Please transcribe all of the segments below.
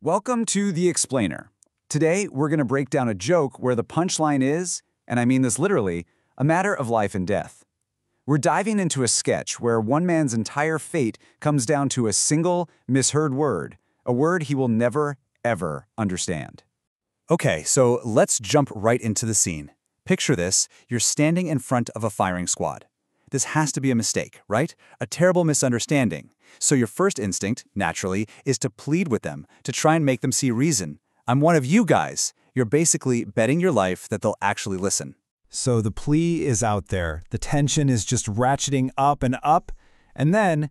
Welcome to The Explainer. Today, we're going to break down a joke where the punchline is, and I mean this literally, a matter of life and death. We're diving into a sketch where one man's entire fate comes down to a single, misheard word, a word he will never, ever understand. Okay, so let's jump right into the scene. Picture this, you're standing in front of a firing squad. This has to be a mistake, right? A terrible misunderstanding. So your first instinct, naturally, is to plead with them, to try and make them see reason. I'm one of you guys. You're basically betting your life that they'll actually listen. So the plea is out there, the tension is just ratcheting up, and then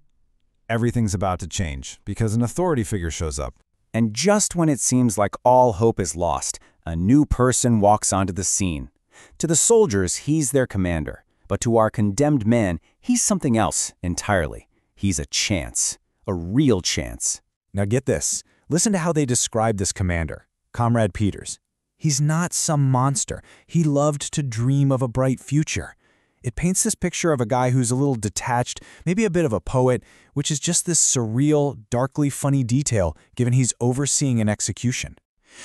everything's about to change because an authority figure shows up. And just when it seems like all hope is lost, a new person walks onto the scene. To the soldiers, he's their commander. But to our condemned man, he's something else entirely. He's a chance, a real chance. Now get this. Listen to how they describe this commander, Comrade Peters. He's not some monster. He loved to dream of a bright future. It paints this picture of a guy who's a little detached, maybe a bit of a poet, which is just this surreal, darkly funny detail given he's overseeing an execution.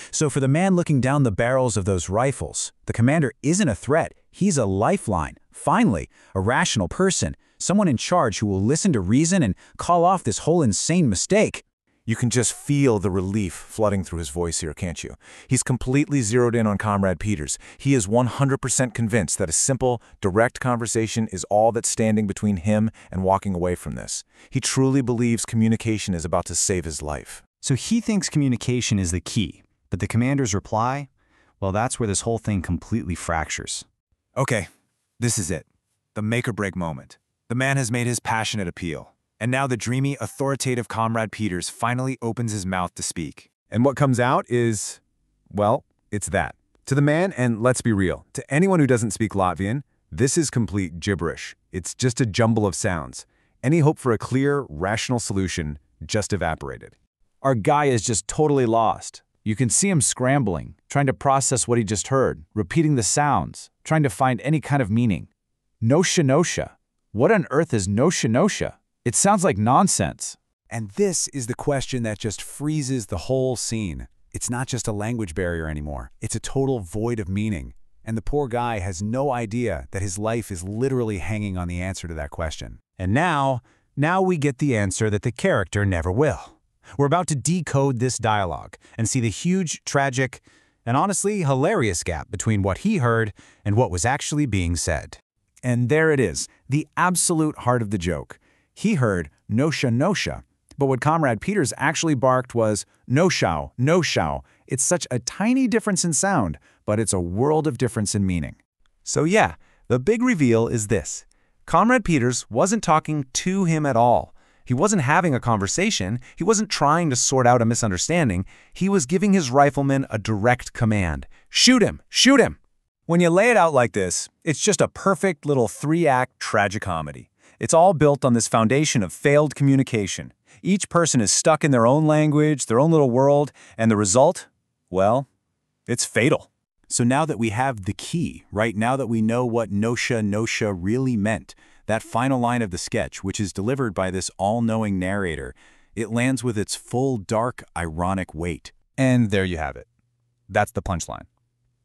So for the man looking down the barrels of those rifles, the commander isn't a threat. He's a lifeline. Finally, a rational person, someone in charge who will listen to reason and call off this whole insane mistake. You can just feel the relief flooding through his voice here, can't you? He's completely zeroed in on Comrade Peters. He is 100% convinced that a simple, direct conversation is all that's standing between him and walking away from this. He truly believes communication is about to save his life. So he thinks communication is the key, but the commander's reply? Well, that's where this whole thing completely fractures. Okay, this is it. The make-or-break moment. The man has made his passionate appeal. And now the dreamy, authoritative Comrade Peters finally opens his mouth to speak. And what comes out is, well, it's that. To the man, and let's be real, to anyone who doesn't speak Latvian, this is complete gibberish. It's just a jumble of sounds. Any hope for a clear, rational solution just evaporated. Our guy is just totally lost. You can see him scrambling, trying to process what he just heard, repeating the sounds, trying to find any kind of meaning. Nosha. What on earth is nosha? It sounds like nonsense. And this is the question that just freezes the whole scene. It's not just a language barrier anymore. It's a total void of meaning. And the poor guy has no idea that his life is literally hanging on the answer to that question. And now we get the answer that the character never will. We're about to decode this dialogue and see the huge, tragic, and honestly hilarious gap between what he heard and what was actually being said. And there it is, the absolute heart of the joke. He heard nosha, but what Comrade Peters actually barked was no shao. It's such a tiny difference in sound, but it's a world of difference in meaning. So yeah, the big reveal is this. Comrade Peters wasn't talking to him at all. He wasn't having a conversation. He wasn't trying to sort out a misunderstanding. He was giving his rifleman a direct command. Shoot him! When you lay it out like this, it's just a perfect little three-act tragicomedy. It's all built on this foundation of failed communication. Each person is stuck in their own language, their own little world, and the result? Well, it's fatal. So now that we have the key, right, now that we know what nosha really meant, that final line of the sketch, which is delivered by this all-knowing narrator, it lands with its full, dark, ironic weight. And there you have it. That's the punchline.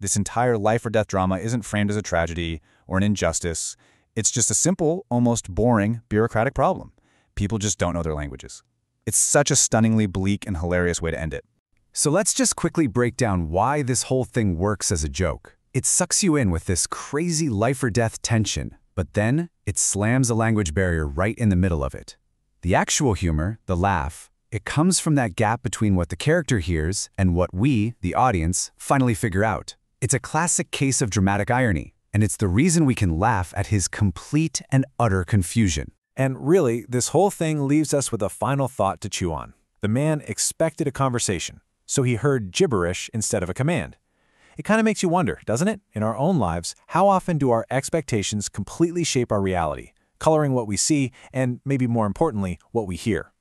This entire life-or-death drama isn't framed as a tragedy or an injustice. It's just a simple, almost boring, bureaucratic problem. People just don't know their languages. It's such a stunningly bleak and hilarious way to end it. So let's just quickly break down why this whole thing works as a joke. It sucks you in with this crazy life-or-death tension, but then it slams a language barrier right in the middle of it. The actual humor, the laugh, it comes from that gap between what the character hears and what we, the audience, finally figure out. It's a classic case of dramatic irony, and it's the reason we can laugh at his complete and utter confusion. And really, this whole thing leaves us with a final thought to chew on. The man expected a conversation, so he heard gibberish instead of a command. It kind of makes you wonder, doesn't it? In our own lives, how often do our expectations completely shape our reality, coloring what we see and, maybe more importantly, what we hear?